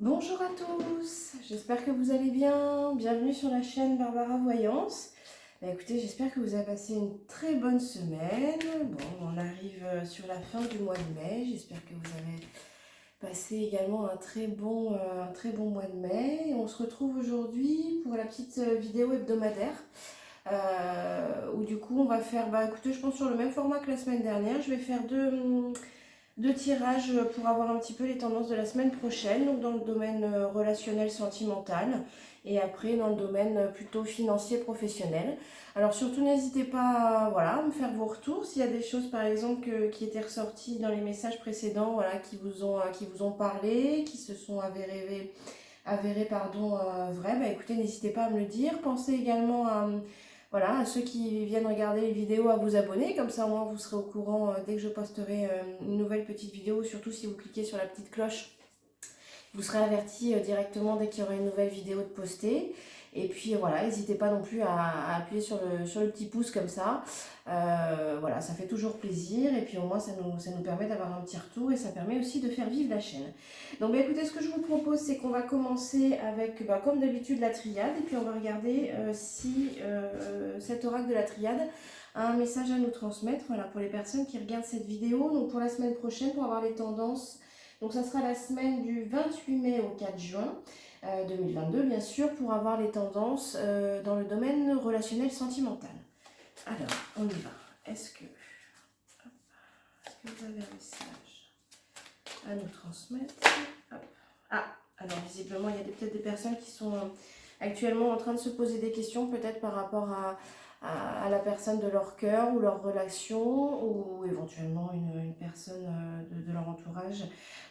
Bonjour à tous, j'espère que vous allez bien. Bienvenue sur la chaîne Barbara Voyance. Écoutez, j'espère que vous avez passé une très bonne semaine. Bon, on arrive sur la fin du mois de mai. J'espère que vous avez passé également un très bon mois de mai. On se retrouve aujourd'hui pour la petite vidéo hebdomadaire. Où du coup on va faire, écoutez, je pense sur le même format que la semaine dernière. Je vais faire deux tirages pour avoir un petit peu les tendances de la semaine prochaine, donc dans le domaine relationnel sentimental et après dans le domaine plutôt financier professionnel. Alors surtout n'hésitez pas à me faire vos retours s'il y a des choses par exemple qui étaient ressorties dans les messages précédents, voilà, qui vous ont parlé, qui se sont avérées vraies. Écoutez, n'hésitez pas à me le dire. Pensez également à ceux qui viennent regarder les vidéos à vous abonner, comme ça au moins vous serez au courant dès que je posterai une nouvelle petite vidéo, surtout si vous cliquez sur la petite cloche, vous serez averti directement dès qu'il y aura une nouvelle vidéo de postée. Et puis voilà, n'hésitez pas non plus à appuyer sur le petit pouce comme ça. Voilà, ça fait toujours plaisir. Et puis au moins, ça nous permet d'avoir un petit retour et ça permet aussi de faire vivre la chaîne. Donc écoutez, ce que je vous propose, c'est qu'on va commencer avec, comme d'habitude, la triade. Et puis on va regarder si cet oracle de la triade a un message à nous transmettre. Voilà, pour les personnes qui regardent cette vidéo. Donc pour la semaine prochaine, pour avoir les tendances. Donc ça sera la semaine du 28 mai au 4 juin 2022, bien sûr, pour avoir les tendances dans le domaine relationnel sentimental. Alors, on y va. Est-ce que vous avez un message à nous transmettre? Hop. Ah, alors visiblement, il y a peut-être des personnes qui sont actuellement en train de se poser des questions, peut-être par rapport à la personne de leur cœur ou leur relation, ou éventuellement une personne de leur entourage.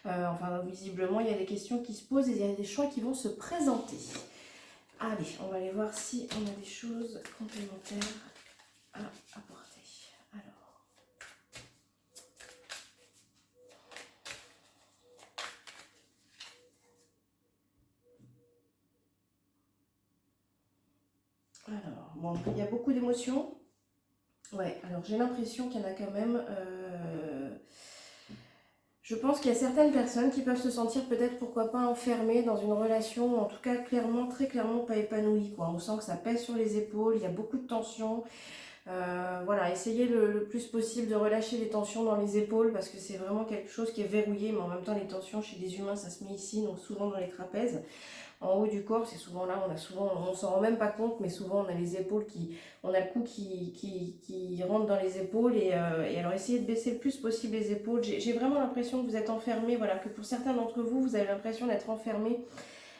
Enfin, visiblement, il y a des questions qui se posent et il y a des choix qui vont se présenter. Allez, on va aller voir si on a des choses complémentaires à apporter. Bon, il y a beaucoup d'émotions. Ouais, alors j'ai l'impression qu'il y en a quand même. Je pense qu'il y a certaines personnes qui peuvent se sentir peut-être, pourquoi pas, enfermées dans une relation, en tout cas clairement, très clairement pas épanouie, quoi. On sent que ça pèse sur les épaules, il y a beaucoup de tensions. Voilà, essayez le plus possible de relâcher les tensions dans les épaules parce que c'est vraiment quelque chose qui est verrouillé, mais en même temps les tensions chez les humains ça se met ici, donc souvent dans les trapèzes. En haut du corps, c'est souvent là, on s'en rend même pas compte, mais souvent on a les épaules on a le cou qui rentre dans les épaules et alors essayez de baisser le plus possible les épaules. J'ai vraiment l'impression que vous êtes enfermé, voilà, que pour certains d'entre vous, vous avez l'impression d'être enfermé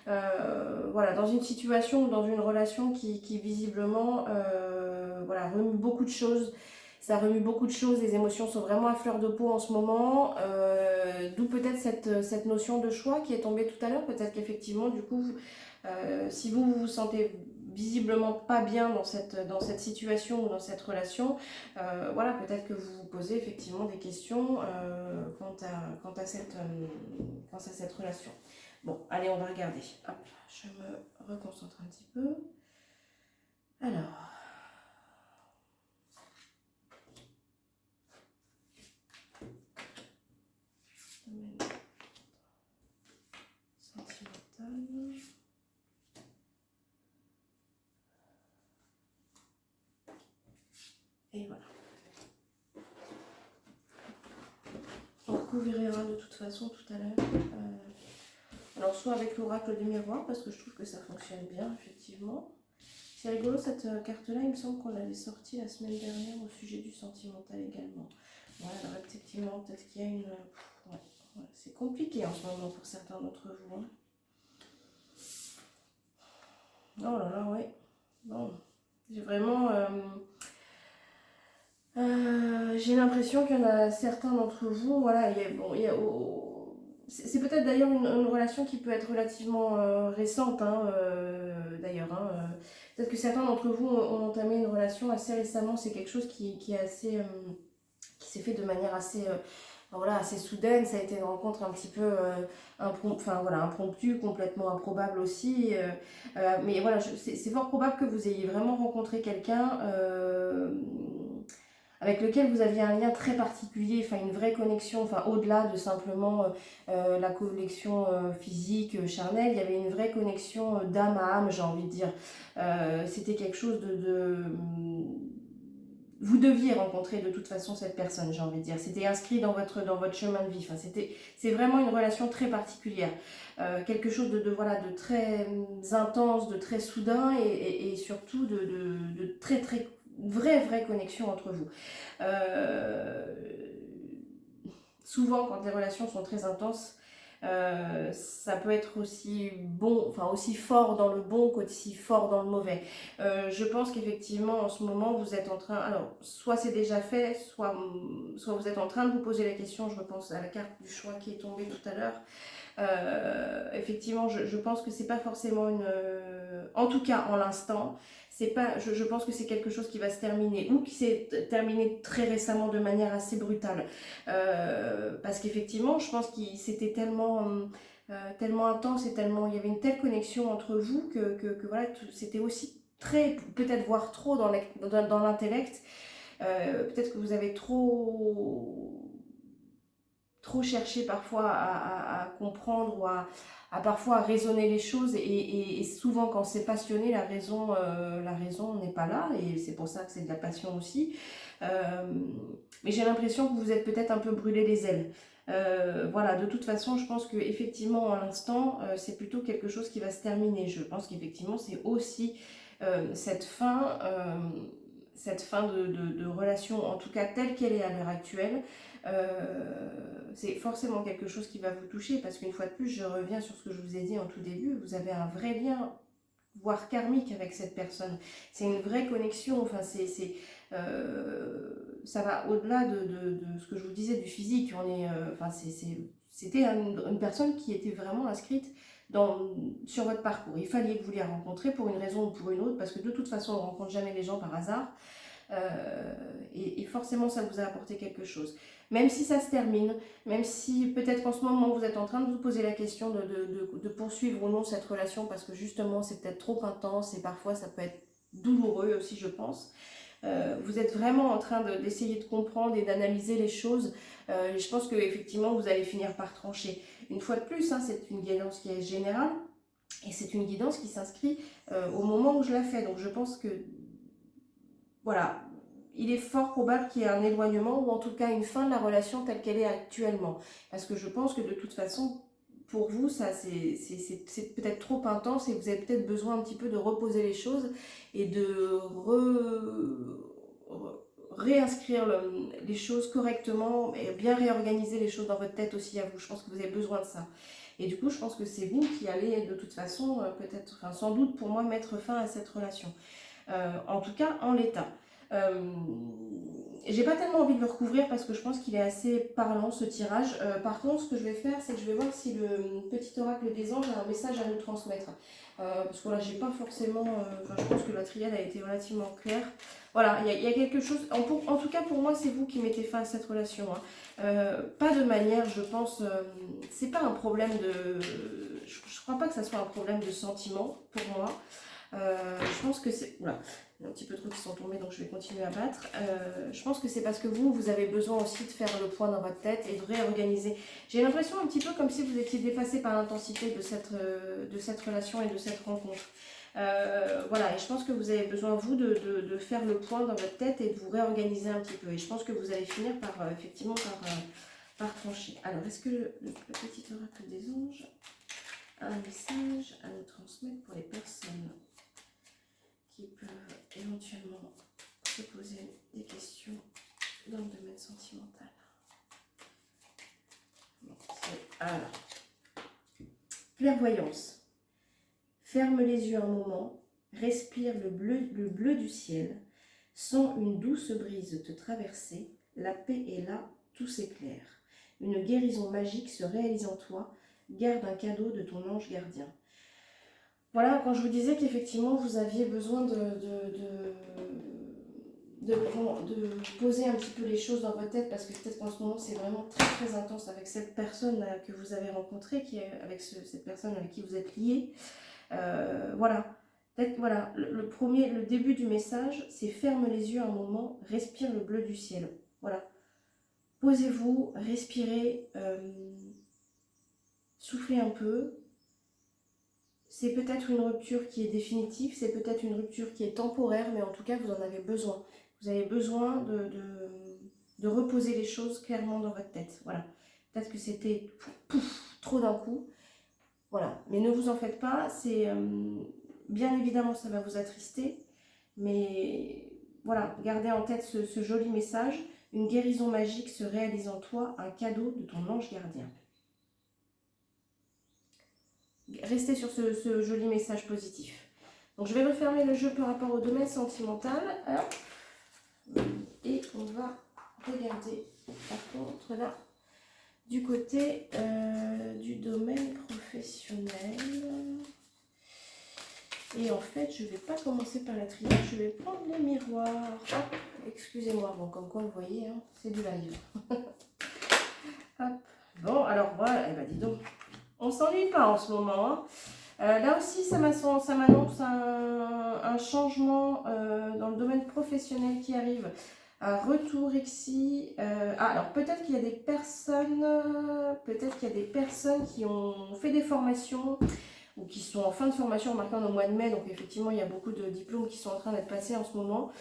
voilà, dans une situation ou dans une relation qui visiblement remue beaucoup de choses. Ça remue beaucoup de choses, les émotions sont vraiment à fleur de peau en ce moment, d'où peut-être cette notion de choix qui est tombée tout à l'heure. Peut-être qu'effectivement, du coup, si vous sentez visiblement pas bien dans cette situation ou dans cette relation, voilà, peut-être que vous vous posez effectivement des questions quant à cette relation. Bon, allez, on va regarder. Hop, je me reconcentre un petit peu. Alors, domaine sentimental. Et voilà. On recouvrira de toute façon tout à l'heure. Alors, soit avec l'oracle du miroir, parce que je trouve que ça fonctionne bien, effectivement. C'est rigolo cette carte-là, il me semble qu'on l'avait sortie la semaine dernière au sujet du sentimental également. Ouais, alors effectivement, peut-être qu'il y a une. Ouais, c'est compliqué en ce moment pour certains d'entre vous. Hein. Oh là là, ouais. Bon, j'ai vraiment. J'ai l'impression qu'il y en a certains d'entre vous, voilà, c'est peut-être d'ailleurs une relation qui peut être relativement récente, hein, d'ailleurs. Hein, peut-être que certains d'entre vous ont entamé une relation assez récemment, c'est quelque chose qui est assez, qui s'est fait de manière assez, assez soudaine, ça a été une rencontre un petit peu impromptue, complètement improbable aussi. Mais voilà, c'est fort probable que vous ayez vraiment rencontré quelqu'un. avec lequel vous aviez un lien très particulier, enfin une vraie connexion, enfin au-delà de simplement la connexion physique, charnelle, il y avait une vraie connexion d'âme à âme, j'ai envie de dire. C'était quelque chose vous deviez rencontrer de toute façon cette personne, j'ai envie de dire. C'était inscrit dans votre chemin de vie. Enfin, c'est vraiment une relation très particulière. Quelque chose voilà, de très intense, de très soudain et surtout de très, très vraie connexion entre vous. Souvent, quand les relations sont très intenses, ça peut être aussi bon, enfin aussi fort dans le bon qu'aussi fort dans le mauvais. Je pense qu'effectivement en ce moment vous êtes en train, alors soit c'est déjà fait, soit vous êtes en train de vous poser la question, je repense à la carte du choix qui est tombée tout à l'heure. Effectivement, je pense que c'est pas forcément en tout cas en l'instant, c'est pas, je pense que c'est quelque chose qui va se terminer ou qui s'est terminé très récemment de manière assez brutale. Parce qu'effectivement, je pense que c'était tellement intense et tellement, il y avait une telle connexion entre vous que voilà, c'était aussi très, peut-être voire trop dans l'intellect. Peut-être que vous avez trop chercher parfois à comprendre ou à parfois à raisonner les choses et souvent quand c'est passionné la raison n'est pas là et c'est pour ça que c'est de la passion aussi. Mais j'ai l'impression que vous êtes peut-être un peu brûlé les ailes. Voilà, de toute façon je pense que effectivement à l'instant c'est plutôt quelque chose qui va se terminer. Je pense qu'effectivement c'est aussi cette fin de relation, en tout cas telle qu'elle est à l'heure actuelle, c'est forcément quelque chose qui va vous toucher parce qu'une fois de plus, je reviens sur ce que je vous ai dit en tout début, vous avez un vrai lien, voire karmique avec cette personne. C'est une vraie connexion, enfin ça va au-delà de ce que je vous disais du physique. C'était une personne qui était vraiment inscrite sur votre parcours. Il fallait que vous les rencontriez pour une raison ou pour une autre, parce que de toute façon, on ne rencontre jamais les gens par hasard. Et forcément ça vous a apporté quelque chose. Même si ça se termine, même si peut-être qu'en ce moment vous êtes en train de vous poser la question de poursuivre ou non cette relation parce que justement c'est peut-être trop intense et parfois ça peut être douloureux aussi je pense. Vous êtes vraiment en train d'essayer de comprendre et d'analyser les choses. Et je pense qu'effectivement vous allez finir par trancher. Une fois de plus, hein, c'est une guidance qui est générale et c'est une guidance qui s'inscrit au moment où je la fais. Donc je pense que voilà, il est fort probable qu'il y ait un éloignement ou en tout cas une fin de la relation telle qu'elle est actuellement. Parce que je pense que de toute façon, pour vous, ça c'est peut-être trop intense et vous avez peut-être besoin un petit peu de reposer les choses et de réinscrire les choses correctement et bien réorganiser les choses dans votre tête aussi à vous. Je pense que vous avez besoin de ça. Et du coup, je pense que c'est vous qui allez de toute façon, peut-être, enfin sans doute pour moi, mettre fin à cette relation. En tout cas, en l'état. J'ai pas tellement envie de le recouvrir parce que je pense qu'il est assez parlant ce tirage. Par contre, ce que je vais faire, c'est que je vais voir si le petit oracle des anges a un message à nous transmettre. Parce que là, j'ai pas forcément. Je pense que la triade a été relativement claire. Voilà, il y a quelque chose. En tout cas, pour moi, c'est vous qui mettez fin à cette relation. Hein. Pas de manière, je pense. C'est pas un problème de. Je crois pas que ça soit un problème de sentiment pour moi. Je pense que c'est... Oula, il y a un petit peu trop qui sont tombés, donc je vais continuer à battre. Je pense que c'est parce que vous avez besoin aussi de faire le point dans votre tête et de réorganiser. J'ai l'impression un petit peu comme si vous étiez dépassé par l'intensité de cette relation et de cette rencontre. Voilà, et je pense que vous avez besoin, vous, de faire le point dans votre tête et de vous réorganiser un petit peu. Et je pense que vous allez finir par, effectivement, par trancher. Alors, est-ce que le petit oracle des anges a un message à nous transmettre pour les personnes qui peuvent éventuellement se poser des questions dans le domaine sentimental? Bon, alors, clairvoyance. Ferme les yeux un moment, respire le bleu du ciel, sens une douce brise te traverser, la paix est là, tout s'éclaire. Une guérison magique se réalise en toi, garde un cadeau de ton ange gardien. Voilà, quand je vous disais qu'effectivement vous aviez besoin de poser un petit peu les choses dans votre tête, parce que peut-être qu'en ce moment c'est vraiment très intense avec cette personne que vous avez rencontrée, avec cette personne avec qui vous êtes lié. Voilà, Peut-être, voilà, le début du message, c'est ferme les yeux un moment, respire le bleu du ciel. Voilà. Posez-vous, respirez, soufflez un peu. C'est peut-être une rupture qui est définitive, c'est peut-être une rupture qui est temporaire, mais en tout cas, vous en avez besoin. Vous avez besoin de reposer les choses clairement dans votre tête. Voilà. Peut-être que c'était trop d'un coup. Voilà. Mais ne vous en faites pas. C'est bien évidemment, ça va vous attrister. Mais voilà, gardez en tête ce joli message. Une guérison magique se réalise en toi, un cadeau de ton ange gardien. Restez sur ce joli message positif. Donc je vais refermer le jeu par rapport au domaine sentimental. Et on va regarder par contre là du côté du domaine professionnel. Et en fait, je ne vais pas commencer par la triade, je vais prendre le miroir. Hop, excusez-moi, bon, comme quoi vous voyez, hein, c'est du live. Hop. Bon, alors voilà, eh ben, dis donc, on s'ennuie pas en ce moment. Hein. Là aussi, ça m'annonce un changement dans le domaine professionnel qui arrive. Un retour ici. Alors peut-être qu'il y a des personnes qui ont fait des formations ou qui sont en fin de formation maintenant au mois de mai. Donc effectivement, il y a beaucoup de diplômes qui sont en train d'être passés en ce moment.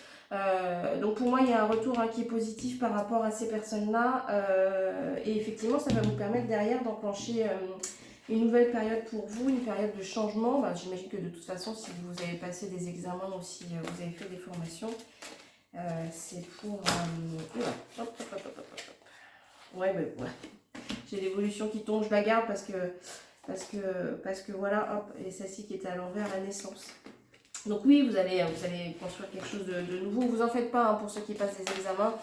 Donc pour moi, il y a un retour qui est positif par rapport à ces personnes-là. Et effectivement, ça va vous permettre derrière d'enclencher une nouvelle période pour vous, une période de changement. Ben, j'imagine que de toute façon, si vous avez passé des examens ou si vous avez fait des formations, c'est pour... Ouais, ben voilà. J'ai l'évolution qui tombe, je la garde parce que voilà, hop, et celle-ci qui était à l'envers, la naissance. Donc oui, vous allez construire quelque chose de nouveau. Vous en faites pas hein, pour ceux qui passent des examens.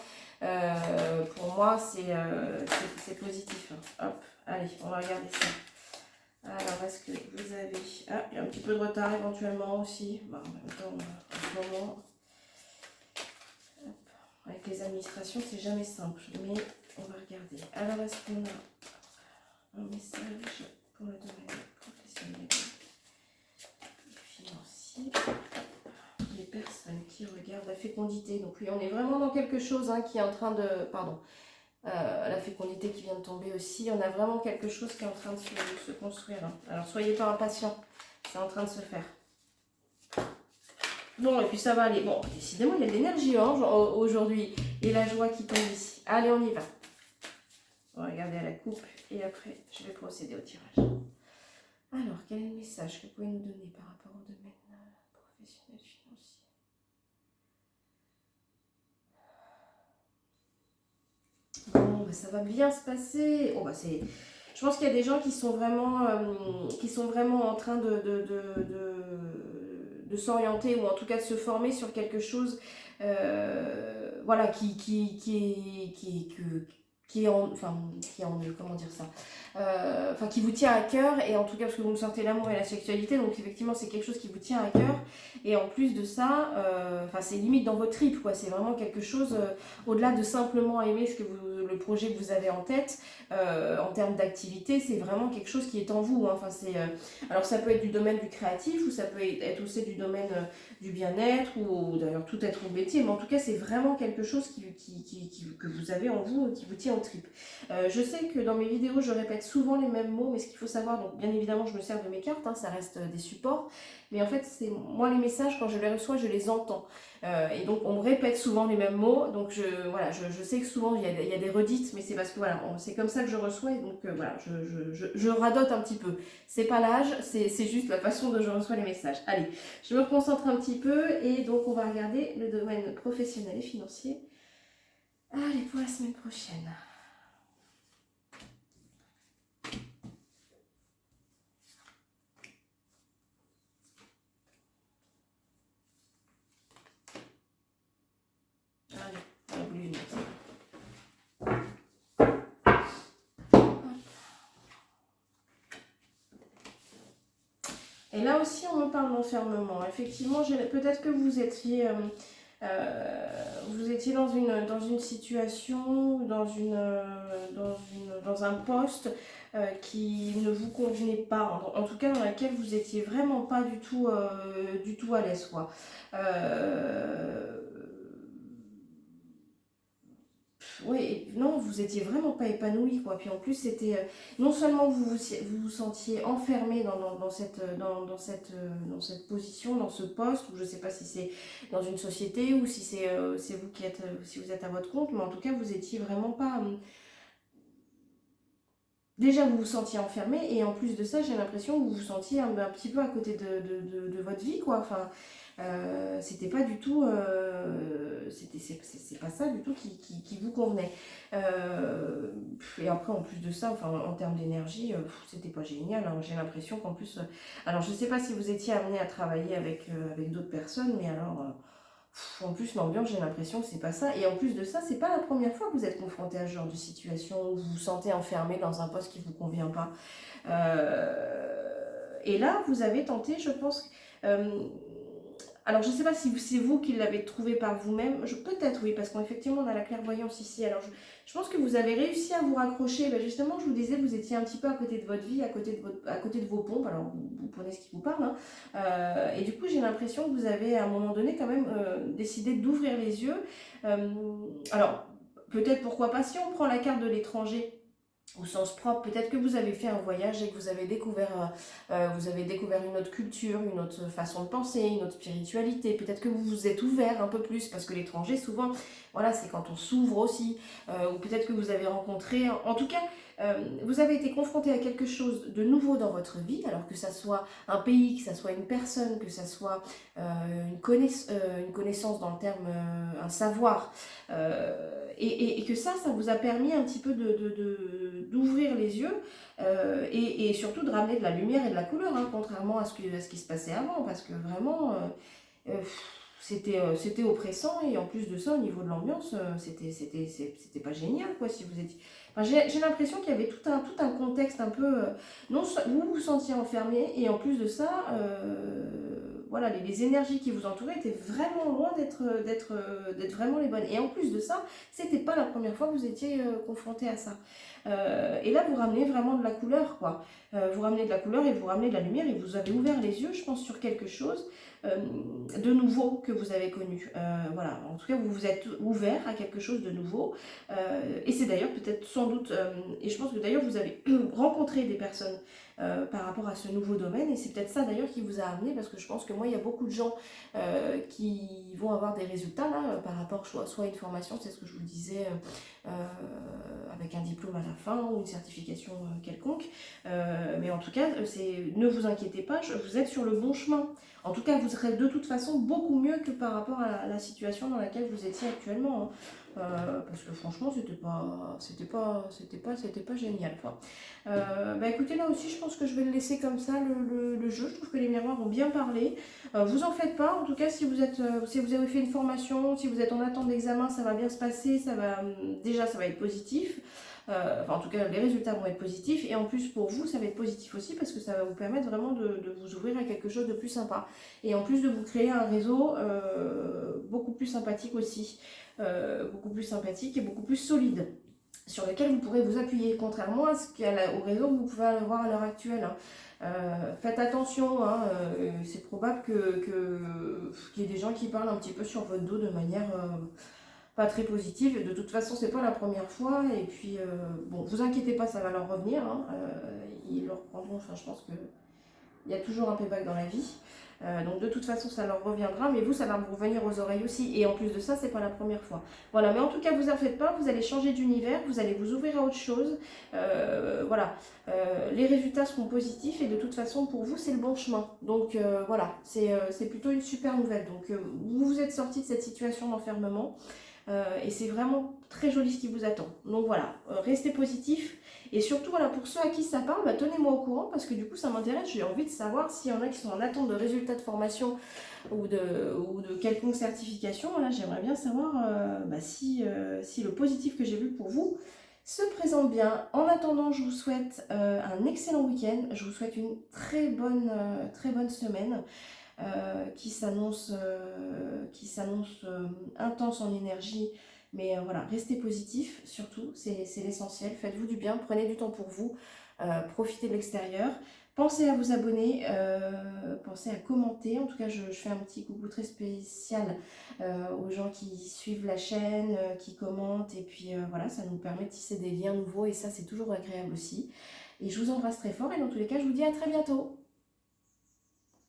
Pour moi, c'est positif. Hop, allez, on va regarder ça. Alors, est-ce que vous avez... Ah, il y a un petit peu de retard éventuellement aussi. Bon, en même temps, en ce moment, hop, avec les administrations, c'est jamais simple. Mais on va regarder. Alors, est-ce qu'on a un message pour le domaine professionnel et financier? Les personnes qui regardent la fécondité. Donc oui, on est vraiment dans quelque chose qui est en train de... Pardon. La fécondité qui vient de tomber aussi. On a vraiment quelque chose qui est en train de se construire. Hein. Alors soyez pas impatients, c'est en train de se faire. Bon, et puis ça va aller. Bon, décidément, il y a de l'énergie aujourd'hui. Et la joie qui tombe ici. Allez, on y va. On va regarder à la coupe et après, je vais procéder au tirage. Alors, quel est le message que vous pouvez nous donner par rapport au domaine professionnel financier? Bon, bah, ça va bien se passer. Oh, bah, je pense qu'il y a des gens qui sont vraiment en train de s'orienter ou en tout cas de se former sur quelque chose voilà, comment dire ça, qui vous tient à cœur, et en tout cas parce que vous me sortez l'amour et la sexualité, donc effectivement c'est quelque chose qui vous tient à cœur, et en plus de ça, c'est limite dans votre trip, quoi. C'est vraiment quelque chose au-delà de simplement aimer le projet que vous avez en tête, en termes d'activité, c'est vraiment quelque chose qui est en vous. Hein. Alors ça peut être du domaine du créatif, ou ça peut être aussi du domaine du bien-être, ou d'ailleurs tout être au métier, mais en tout cas c'est vraiment quelque chose que vous avez en vous, qui vous tient au trip. Je sais que dans mes vidéos je répète souvent les mêmes mots, mais ce qu'il faut savoir, donc bien évidemment je me sers de mes cartes, ça reste des supports, mais en fait moi les messages quand je les reçois je les entends. Et donc on me répète souvent les mêmes mots, donc je sais que souvent il y a des redites, mais c'est parce que voilà, c'est comme ça que je reçois, et donc voilà, je radote un petit peu. C'est pas l'âge, c'est juste la façon dont je reçois les messages. Allez, je me concentre un petit peu, et donc on va regarder le domaine professionnel et financier. Allez, pour la semaine prochaine. Et là aussi, on me parle d'enfermement. Effectivement, peut-être que vous étiez Vous étiez dans une situation, dans un poste qui ne vous convenait pas, en tout cas dans laquelle vous étiez vraiment pas du tout à l'aise, quoi. Euh, Oui, non, vous étiez vraiment pas épanoui, quoi. Puis en plus, c'était non seulement vous vous sentiez enfermé dans cette position, dans ce poste, ou je sais pas si c'est dans une société ou si c'est vous qui êtes, si vous êtes à votre compte, mais en tout cas, vous étiez vraiment pas. Déjà, vous vous sentiez enfermé, et en plus de ça, j'ai l'impression que vous vous sentiez un petit peu à côté de votre vie, quoi. Enfin, c'était pas du tout. C'est pas ça du tout qui vous convenait. Et après, en plus de ça, enfin, en termes d'énergie, c'était pas génial, hein. J'ai l'impression qu'en plus. Alors, je sais pas si vous étiez amené à travailler avec d'autres personnes, mais alors. En plus, l'ambiance, j'ai l'impression que c'est pas ça. Et en plus de ça, c'est pas la première fois que vous êtes confronté à ce genre de situation où vous vous sentez enfermé dans un poste qui vous convient pas. Et là, vous avez tenté, je pense. euh, alors, je ne sais pas si c'est vous qui l'avez trouvé par vous-même. Peut-être oui, parce qu'effectivement, on a la clairvoyance ici. Alors, je pense que vous avez réussi à vous raccrocher. Ben justement, je vous disais, vous étiez un petit peu à côté de votre vie, à côté de vos pompes. Alors, vous prenez ce qui vous parle, hein. Et du coup, j'ai l'impression que vous avez, à un moment donné, quand même décidé d'ouvrir les yeux. Euh, alors, peut-être pourquoi pas, si on prend la carte de l'étranger au sens propre, peut-être que vous avez fait un voyage et que vous avez découvert une autre culture, une autre façon de penser, une autre spiritualité. Peut-être que vous vous êtes ouvert un peu plus, parce que l'étranger, souvent, voilà, c'est quand on s'ouvre aussi. Ou peut-être que vous avez rencontré, en tout cas, vous avez été confronté à quelque chose de nouveau dans votre vie, alors que ça soit un pays, que ça soit une personne, que ça soit une connaissance dans le terme, un savoir. Et que ça vous a permis un petit peu d'ouvrir les yeux, et surtout de ramener de la lumière et de la couleur, hein, contrairement à ce qui se passait avant, parce que vraiment, c'était oppressant, et en plus de ça, au niveau de l'ambiance, c'était pas génial, quoi, si vous étiez... Enfin, j'ai l'impression qu'il y avait tout un contexte un peu... non, vous vous sentiez enfermé, et en plus de ça, voilà, les énergies qui vous entouraient étaient vraiment loin d'être vraiment les bonnes. Et en plus de ça, c'était pas la première fois que vous étiez confronté à ça. Et là, vous ramenez vraiment de la couleur, quoi. Vous ramenez de la couleur et vous ramenez de la lumière, et vous avez ouvert les yeux, je pense, sur quelque chose euh, de nouveau que vous avez connu. Voilà, en tout cas, vous vous êtes ouvert à quelque chose de nouveau. Et c'est d'ailleurs peut-être sans doute, et je pense que d'ailleurs vous avez rencontré des personnes par rapport à ce nouveau domaine, et c'est peut-être ça d'ailleurs qui vous a amené, parce que je pense que moi, il y a beaucoup de gens qui vont avoir des résultats là, par rapport soit à une formation, c'est ce que je vous disais, avec un diplôme à la fin ou une certification quelconque. Mais en tout cas, ne vous inquiétez pas, vous êtes sur le bon chemin. En tout cas, vous serez de toute façon beaucoup mieux que par rapport à la situation dans laquelle vous étiez actuellement, hein. Parce que franchement, c'était pas génial, quoi. Bah écoutez, là aussi, je pense que je vais le laisser comme ça, le jeu. Je trouve que les miroirs ont bien parlé. Vous en faites pas. En tout cas, si vous avez fait une formation, si vous êtes en attente d'examen, ça va bien se passer. Déjà, ça va être positif. Enfin, en tout cas, les résultats vont être positifs. Et en plus, pour vous, ça va être positif aussi, parce que ça va vous permettre vraiment de vous ouvrir à quelque chose de plus sympa. Et en plus de vous créer un réseau beaucoup plus sympathique aussi. Beaucoup plus sympathique et beaucoup plus solide, sur lequel vous pourrez vous appuyer, contrairement au réseau que vous pouvez avoir à l'heure actuelle, hein. Faites attention, hein, c'est probable qu'il y ait des gens qui parlent un petit peu sur votre dos de manière pas très positive. De toute façon, c'est pas la première fois, et puis bon, vous inquiétez pas, ça va leur revenir, hein. Ils le reprendront. Enfin, je pense que il y a toujours un payback dans la vie. Donc de toute façon, ça leur reviendra, mais vous, ça va vous revenir aux oreilles aussi. Et en plus de ça, c'est pas la première fois. Voilà, mais en tout cas, vous en faites pas, vous allez changer d'univers, vous allez vous ouvrir à autre chose. Voilà, les résultats seront positifs, et de toute façon, pour vous, c'est le bon chemin. Donc voilà, c'est plutôt une super nouvelle. Donc vous vous êtes sorti de cette situation d'enfermement. Et c'est vraiment très joli ce qui vous attend. Donc voilà, restez positif. Et surtout, voilà, pour ceux à qui ça parle, bah, tenez-moi au courant, parce que du coup, ça m'intéresse. J'ai envie de savoir s'il y en a qui sont en attente de résultats de formation ou de quelconque certification. Là, j'aimerais bien savoir si le positif que j'ai vu pour vous se présente bien. En attendant, je vous souhaite un excellent week-end. Je vous souhaite une très bonne semaine. qui s'annonce intense en énergie. Mais voilà, restez positif surtout, c'est l'essentiel. Faites-vous du bien, prenez du temps pour vous, profitez de l'extérieur. Pensez à vous abonner, pensez à commenter. En tout cas, je fais un petit coucou très spécial aux gens qui suivent la chaîne, qui commentent. Et puis voilà, ça nous permet de tisser des liens nouveaux et ça, c'est toujours agréable aussi. Et je vous embrasse très fort et dans tous les cas, je vous dis à très bientôt.